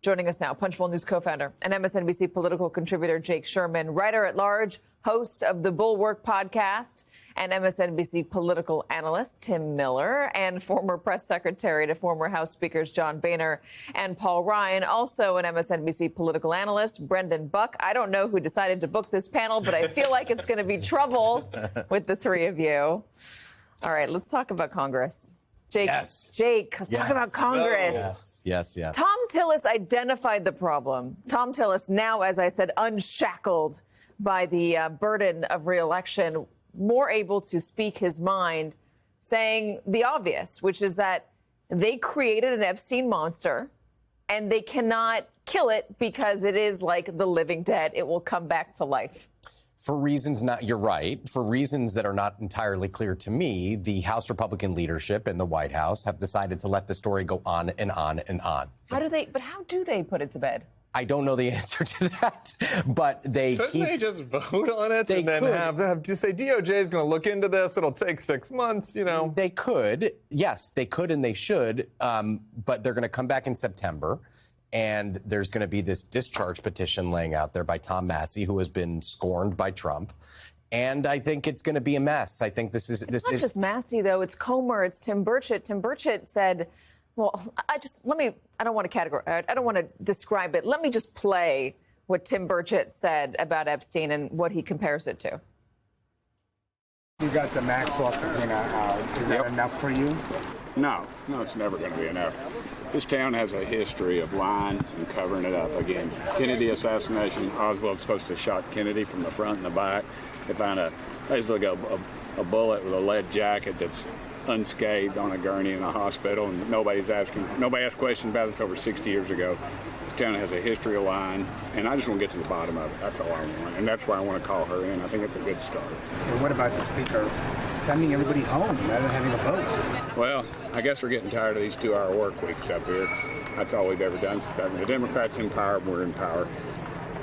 Joining us now, Punchbowl News co-founder and MSNBC political contributor Jake Sherman, writer at large, host of the Bulwark podcast, and MSNBC political analyst Tim Miller, and former press secretary to former House Speakers John Boehner and Paul Ryan, also an MSNBC political analyst, Brendan Buck. I don't know who decided to book this panel, but I feel like it's going to be trouble with the three of you. All right, let's talk about Congress. Jake, let's talk about Congress. Yes. Tom Tillis identified the problem. Tom Tillis, now, as I said, unshackled by the burden of re-election, more able to speak his mind, saying the obvious, which is that they created an Epstein monster and they cannot kill it because it is like the living dead. It will come back to life. For reasons you're right, for reasons that are not entirely clear to me, the House Republican leadership and the White House have decided to let the story go on and on and on. How do they put it to bed? I don't know the answer to that, but they Couldn't they just vote on it and then have to say DOJ is going to look into this? It'll take 6 months, you know. They could. Yes, they could and they should. But they're going to come back in September. And there's going to be this discharge petition laying out there by Tom Massie, who has been scorned by Trump. And I think it's going to be a mess. I think this is... It's not just Massie, though. It's Comer. It's Tim Burchett. Tim Burchett said, well, I don't want to describe it. Let me just play what Tim Burchett said about Epstein and what he compares it to. You got the Maxwell subpoena out. Is that enough for you? No, it's never going to be enough. This town has a history of lying and covering it up. Again, Kennedy assassination, Oswald's supposed to have shot Kennedy from the front and the back. They found a bullet with a lead jacket that's unscathed on a gurney in a hospital, and nobody asked questions about it. It's over 60 years ago. This town has a history of lying, and I just want to get to the bottom of it. That's all I want, and that's why I want to call her in. I think it's a good start. And what about the Speaker sending everybody home rather than having a vote? Well, I guess we're getting tired of these 2-hour work weeks up here. That's all we've ever done. The Democrats in power, we're in power.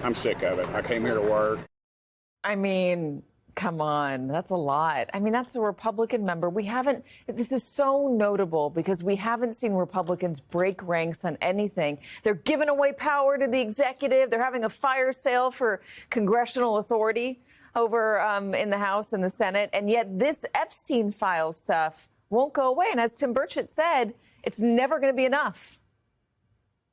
I'm sick of it. I came here to work. I mean, come on, that's a lot. I mean, that's a Republican member. This is so notable because we haven't seen Republicans break ranks on anything. They're giving away power to the executive. They're having a fire sale for congressional authority over in the House and the Senate. And yet this Epstein file stuff won't go away. And as Tim Burchett said, it's never going to be enough.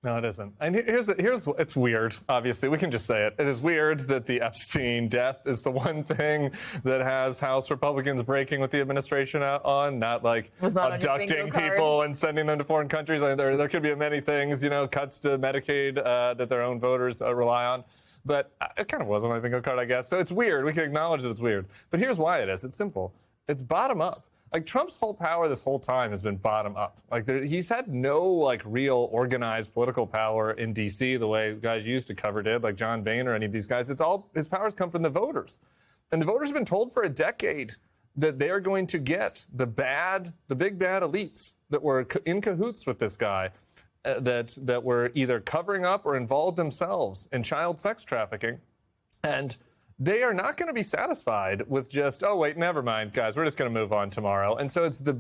No, it isn't. And it's weird, obviously. We can just say it. It is weird that the Epstein death is the one thing that has House Republicans breaking with the administration on, not like abducting people and sending them to foreign countries. I mean, there could be many things, cuts to Medicaid that their own voters rely on. But it kind of was on my bingo card, I guess. So it's weird. We can acknowledge that it's weird. But here's why it is. It's simple. It's bottom up. Like, Trump's whole power this whole time has been bottom up. Like, he's had no, real organized political power in D.C. the way guys used to cover did, like John Boehner or any of these guys. His powers come from the voters. And the voters have been told for a decade that they are going to get the big bad elites that were in cahoots with this guy, that were either covering up or involved themselves in child sex trafficking. And they are not going to be satisfied with just, oh, wait, never mind, guys, we're just going to move on tomorrow. And so it's Tim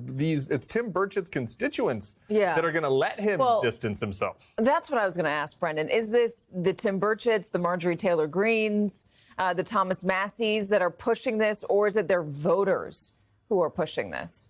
Burchett's constituents that are going to let him distance himself. That's what I was going to ask, Brendan. Is this the Tim Burchetts, the Marjorie Taylor Greens, the Thomas Massies that are pushing this, or is it their voters who are pushing this?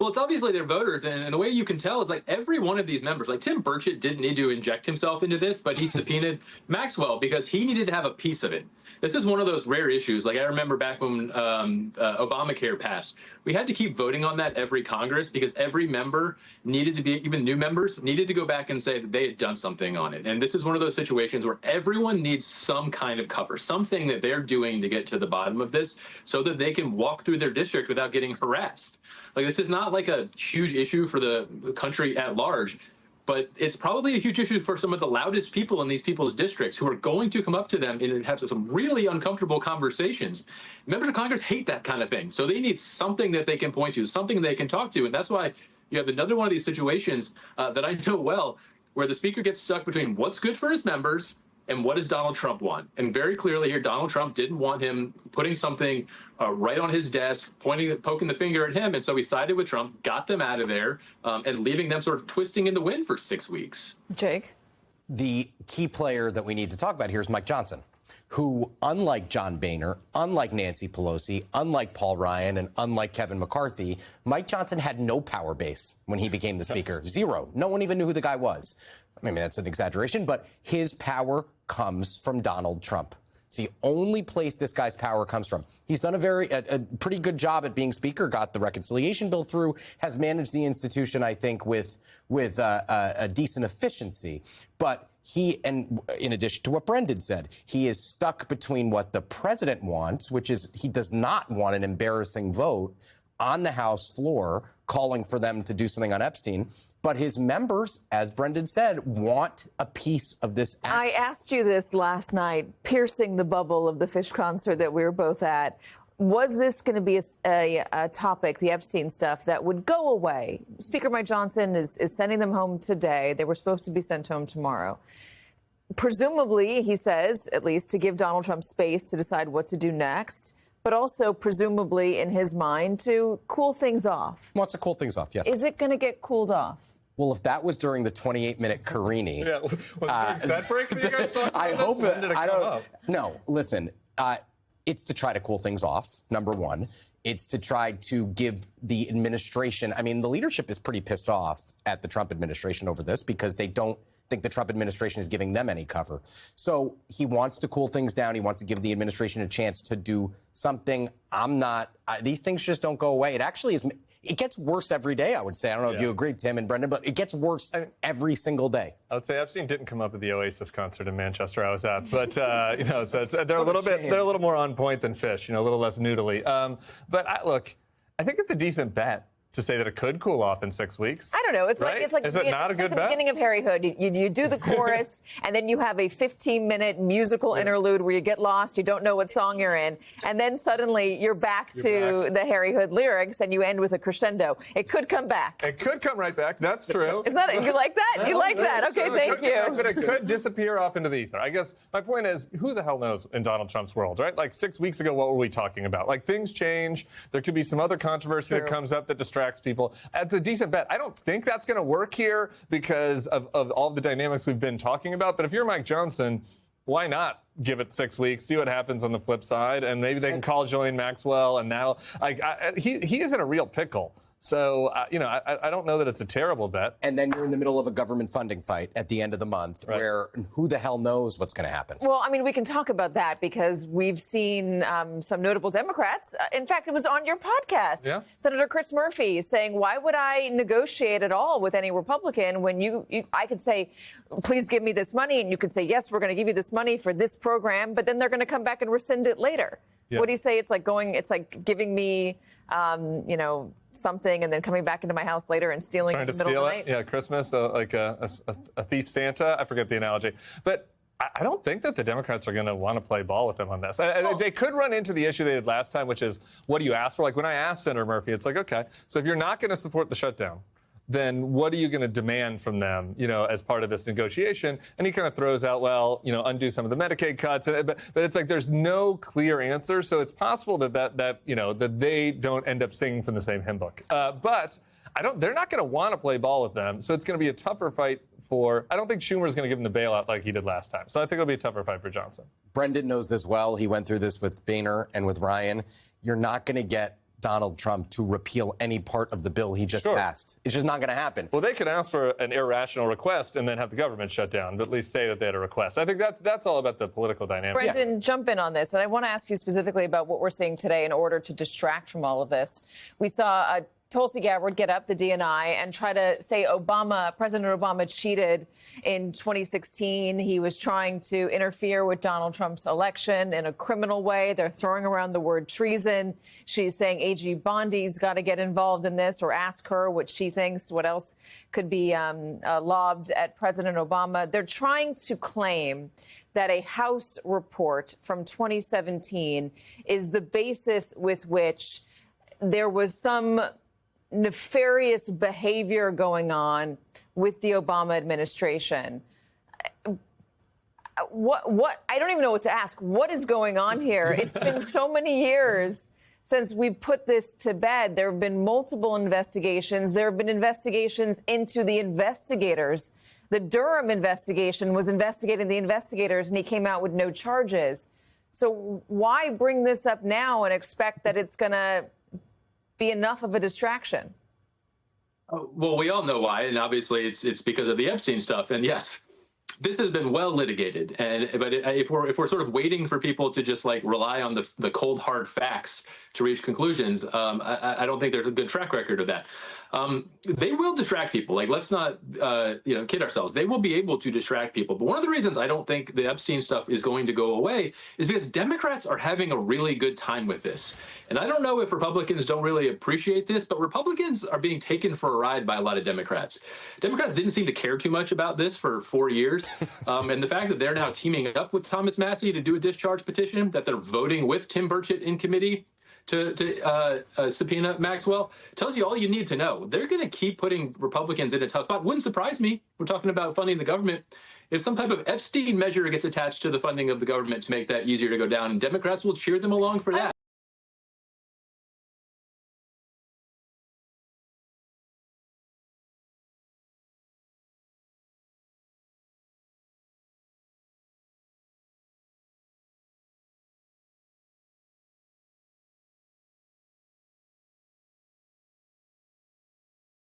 Well, it's obviously their voters, and the way you can tell is every one of these members, Tim Burchett didn't need to inject himself into this, but he subpoenaed Maxwell because he needed to have a piece of it. This is one of those rare issues. I remember back when Obamacare passed, we had to keep voting on that every Congress because every member needed to be, even new members, needed to go back and say that they had done something on it. And this is one of those situations where everyone needs some kind of cover, something that they're doing to get to the bottom of this so that they can walk through their district without getting harassed. This is not a huge issue for the country at large, but it's probably a huge issue for some of the loudest people in these people's districts who are going to come up to them and have some really uncomfortable conversations. Members of Congress hate that kind of thing. So they need something that they can point to, something they can talk to. And that's why you have another one of these situations that I know well, where the speaker gets stuck between what's good for his members and what does Donald Trump want? And very clearly here, Donald Trump didn't want him putting something right on his desk, poking the finger at him. And so he sided with Trump, got them out of there, and leaving them sort of twisting in the wind for 6 weeks. Jake? The key player that we need to talk about here is Mike Johnson, who, unlike John Boehner, unlike Nancy Pelosi, unlike Paul Ryan, and unlike Kevin McCarthy, Mike Johnson had no power base when he became the speaker. Zero. No one even knew who the guy was. I mean, that's an exaggeration, but his power comes from Donald Trump. It's the only place this guy's power comes from. He's done a pretty good job at being speaker, got the reconciliation bill through, has managed the institution, I think, with a decent efficiency. But he, and in addition to what Brendan said, he is stuck between what the president wants, which is he does not want an embarrassing vote on the House floor calling for them to do something on Epstein. But his members, as Brendan said, want a piece of this action. I asked you this last night, piercing the bubble of the Fish concert that we were both at. Was this going to be a topic, the Epstein stuff, that would go away? Speaker Mike Johnson is sending them home today. They were supposed to be sent home tomorrow. Presumably, he says, at least, to give Donald Trump space to decide what to do next, but also presumably in his mind to cool things off. Wants to cool things off, yes. Is it going to get cooled off? Well, if that was during the 28-minute Carini, Yeah, was it set break that you guys talked about? I hope When it. did it I come don't. up? No, listen. It's to try to cool things off. Number one, it's to try to give the administration. I mean, the leadership is pretty pissed off at the Trump administration over this because they don't think the Trump administration is giving them any cover. So he wants to cool things down. He wants to give the administration a chance to do something. These things just don't go away. It actually is. It gets worse every day, I would say. I don't know if you agree, Tim and Brendan, but it gets worse every single day. I would say Epstein didn't come up at the Oasis concert in Manchester I was at, but so they're a little more on point than Fish, a little less noodly. But look, I think it's a decent bet to say that it could cool off in 6 weeks. I don't know. It's right? like Is it not a good the bet? beginning of Harry Hood. You do the chorus, and then you have a 15-minute musical interlude where you get lost. You don't know what song you're in, and then suddenly you're back to the Harry Hood lyrics, and you end with a crescendo. It could come back. It could come right back. That's true. Is that you like that? You like that? Okay, thank you. But it could disappear off into the ether. I guess my point is, who the hell knows in Donald Trump's world, right? Like 6 weeks ago, what were we talking about? Like things change. There could be some other controversy that comes up that distracts people. That's a decent bet. I don't think that's going to work here because of all the dynamics we've been talking about. But if you're Mike Johnson, why not give it 6 weeks, see what happens on the flip side, and maybe they can call Ghislaine Maxwell, and now he is in a real pickle. So, I don't know that it's a terrible bet. And then you're in the middle of a government funding fight at the end of the month where who the hell knows what's going to happen. Well, I mean, we can talk about that because we've seen some notable Democrats. In fact, it was on your podcast. Yeah. Senator Chris Murphy saying, why would I negotiate at all with any Republican when I could say, please give me this money, and you could say, yes, we're going to give you this money for this program, but then they're going to come back and rescind it later. Yeah. What do you say? It's like giving me, something and then coming back into my house later and stealing Trying it to in the middle steal of the it? night. Yeah, Christmas, like a thief Santa. I forget the analogy. But I don't think that the Democrats are going to want to play ball with them on this. They could run into the issue they did last time, which is, what do you ask for? Like when I asked Senator Murphy, it's like, okay, so if you're not going to support the shutdown, then what are you going to demand from them, as part of this negotiation? And he kind of throws out, undo some of the Medicaid cuts. But it's like there's no clear answer. So it's possible that they don't end up singing from the same hymn book. But they're not going to want to play ball with them. So it's going to be a tougher fight I don't think Schumer is going to give them the bailout like he did last time. So I think it'll be a tougher fight for Johnson. Brendan knows this well. He went through this with Boehner and with Ryan. You're not going to get Donald Trump to repeal any part of the bill he just passed. It's just not going to happen. Well, they could ask for an irrational request and then have the government shut down, but at least say that they had a request. I think that's all about the political dynamic. Brendan, jump in on this. And I want to ask you specifically about what we're seeing today in order to distract from all of this. We saw Tulsi Gabbard get up, the DNI, and try to say President Obama cheated in 2016. He was trying to interfere with Donald Trump's election in a criminal way. They're throwing around the word treason. She's saying AG Bondi's got to get involved in this, or ask her what she thinks, what else could be lobbed at President Obama. They're trying to claim that a House report from 2017 is the basis with which there was some nefarious behavior going on with the Obama administration. What I don't even know what to ask. What is going on here? It's been so many years since we put this to bed. There have been multiple investigations. There have been investigations into the investigators The Durham investigation was investigating the investigators, and he came out with no charges. So why bring this up now and expect that it's going to be enough of a distraction? Well, we all know why, and obviously it's because of the Epstein stuff. And yes, this has been well litigated. But if we're sort of waiting for people to just like rely on the cold hard facts to reach conclusions, I don't think there's a good track record of that. They will distract people. Like, let's not kid ourselves. They will be able to distract people. But one of the reasons I don't think the Epstein stuff is going to go away is because Democrats are having a really good time with this. And I don't know if Republicans don't really appreciate this, but Republicans are being taken for a ride by a lot of Democrats. Democrats didn't seem to care too much about this for 4 years. And the fact that they're now teaming up with Thomas Massie to do a discharge petition, that they're voting with Tim Burchett in committee to subpoena Maxwell, tells you all you need to know. They're going to keep putting Republicans in a tough spot. Wouldn't surprise me. We're talking about funding the government. If some type of Epstein measure gets attached to the funding of the government to make that easier to go down, Democrats will cheer them along for that.